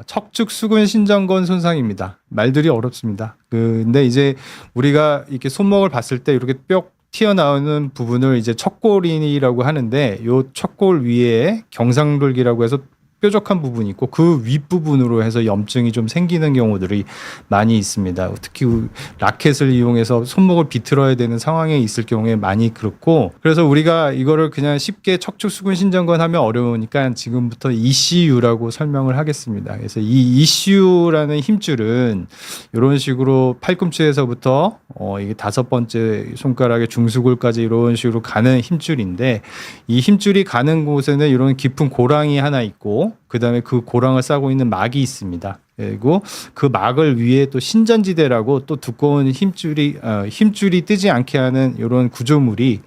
척축 수근 신전건 손상입니다. 말들이 어렵습니다. 근데 이제 우리가 이렇게 손목을 봤을 때 이렇게 뼈 튀어나오는 부분을 이제 척골이라고 하는데, 요 척골 위에 경상돌기라고 해서 뾰족한 부분이 있고 그 윗부분으로 해서 염증이 좀 생기는 경우들이 많이 있습니다. 특히 라켓을 이용해서 손목을 비틀어야 되는 상황에 있을 경우에 많이 그렇고, 그래서 우리가 이거를 그냥 쉽게 척추 수근 신전건 하면 어려우니까 지금부터 ECU라고 설명을 하겠습니다. 그래서 이 ECU라는 힘줄은 이런 식으로 팔꿈치에서부터 이게 5번째 손가락의 중수골까지 이런 식으로 가는 힘줄인데, 이 힘줄이 가는 곳에는 이런 깊은 고랑이 하나 있고 그 다음에 그 고랑을 싸고 있는 막이 있습니다. 그리고 그 막을 위에 또 신전지대라고 또 두꺼운 힘줄이 뜨지 않게 하는 이런 구조물이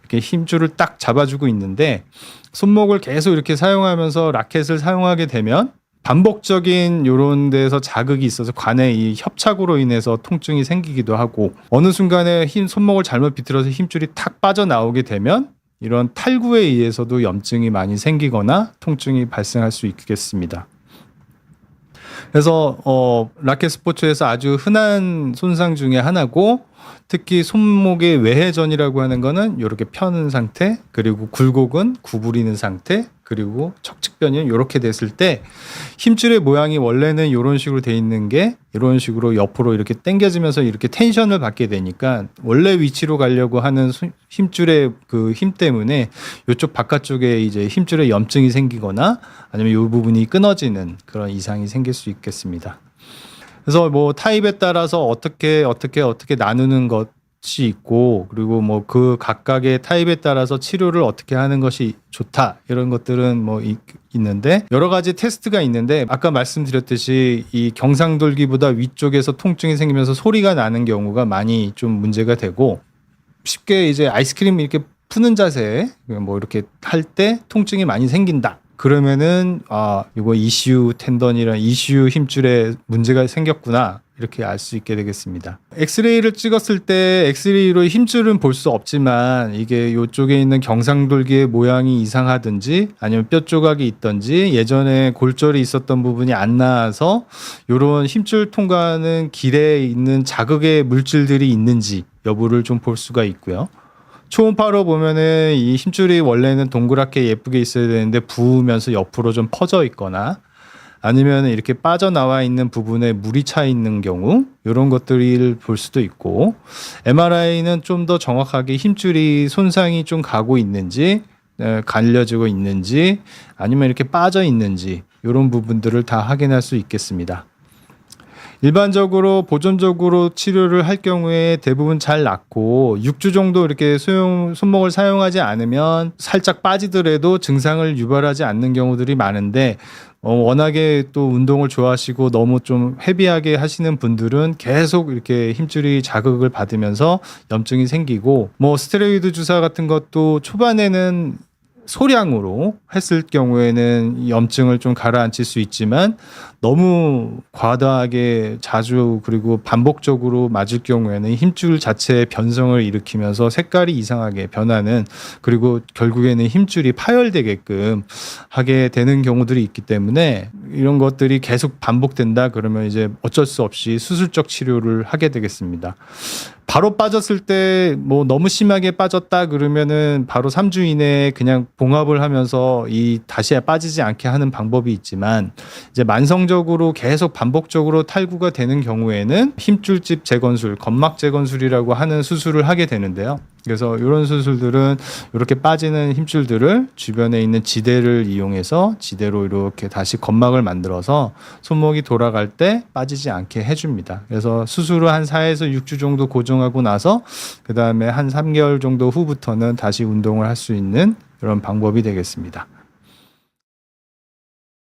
이렇게 힘줄을 딱 잡아주고 있는데, 손목을 계속 이렇게 사용하면서 라켓을 사용하게 되면 반복적인 이런 데서 자극이 있어서 관에 이 협착으로 인해서 통증이 생기기도 하고, 어느 순간에 손목을 잘못 비틀어서 힘줄이 탁 빠져나오게 되면 이런 탈구에 의해서도 염증이 많이 생기거나 통증이 발생할 수 있겠습니다. 그래서 라켓 스포츠에서 아주 흔한 손상 중에 하나고, 특히 손목의 외회전이라고 하는 거는 이렇게 펴는 상태, 그리고 굴곡은 구부리는 상태, 그리고 척측변이 이렇게 됐을 때 힘줄의 모양이 원래는 이런 식으로 돼 있는 게 이런 식으로 옆으로 이렇게 당겨지면서 이렇게 텐션을 받게 되니까 원래 위치로 가려고 하는 힘줄의 그 힘 때문에 이쪽 바깥쪽에 이제 힘줄에 염증이 생기거나 아니면 이 부분이 끊어지는 그런 이상이 생길 수 있겠습니다. 그래서 뭐 타입에 따라서 어떻게 나누는 것이 있고, 그리고 뭐 그 각각의 타입에 따라서 치료를 어떻게 하는 것이 좋다, 이런 것들은 뭐 있는데, 여러 가지 테스트가 있는데, 아까 말씀드렸듯이 이 경상돌기보다 위쪽에서 통증이 생기면서 소리가 나는 경우가 많이 좀 문제가 되고, 쉽게 이제 아이스크림 이렇게 푸는 자세 뭐 이렇게 할 때 통증이 많이 생긴다, 그러면은 이거 ECU 텐던이랑 ECU 힘줄에 문제가 생겼구나, 이렇게 알 수 있게 되겠습니다. 엑스레이를 찍었을 때 엑스레이로 힘줄은 볼 수 없지만 이게 이쪽에 있는 경상돌기의 모양이 이상하든지 아니면 뼈 조각이 있든지 예전에 골절이 있었던 부분이 안 나와서 이런 힘줄 통과하는 길에 있는 자극의 물질들이 있는지 여부를 좀 볼 수가 있고요. 초음파로 보면은 이 힘줄이 원래는 동그랗게 예쁘게 있어야 되는데 부으면서 옆으로 좀 퍼져 있거나, 아니면 이렇게 빠져나와 있는 부분에 물이 차 있는 경우, 이런 것들을 볼 수도 있고, MRI는 좀 더 정확하게 힘줄이 손상이 좀 가고 있는지, 갈려지고 있는지, 아니면 이렇게 빠져 있는지, 이런 부분들을 다 확인할 수 있겠습니다. 일반적으로 보존적으로 치료를 할 경우에 대부분 잘 낫고 6주 정도 이렇게 손목을 사용하지 않으면 살짝 빠지더라도 증상을 유발하지 않는 경우들이 많은데, 워낙에 또 운동을 좋아하시고 너무 좀 헤비하게 하시는 분들은 계속 이렇게 힘줄이 자극을 받으면서 염증이 생기고, 뭐 스테로이드 주사 같은 것도 초반에는 소량으로 했을 경우에는 염증을 좀 가라앉힐 수 있지만, 너무 과다하게 자주 그리고 반복적으로 맞을 경우에는 힘줄 자체의 변성을 일으키면서 색깔이 이상하게 변하는, 그리고 결국에는 힘줄이 파열되게끔 하게 되는 경우들이 있기 때문에, 이런 것들이 계속 반복된다 그러면 이제 어쩔 수 없이 수술적 치료를 하게 되겠습니다. 바로 빠졌을 때 뭐 너무 심하게 빠졌다 그러면은 바로 3주 이내에 그냥 봉합을 하면서 다시 빠지지 않게 하는 방법이 있지만, 이제 만성적으로 계속 반복적으로 탈구가 되는 경우에는 힘줄집 재건술, 건막 재건술이라고 하는 수술을 하게 되는데요. 그래서 이런 수술들은 이렇게 빠지는 힘줄들을 주변에 있는 지대를 이용해서 지대로 이렇게 다시 건막을 만들어서 손목이 돌아갈 때 빠지지 않게 해줍니다. 그래서 수술을 한 4에서 6주 정도 고정하고 나서 그 다음에 한 3개월 정도 후부터는 다시 운동을 할 수 있는 그런 방법이 되겠습니다.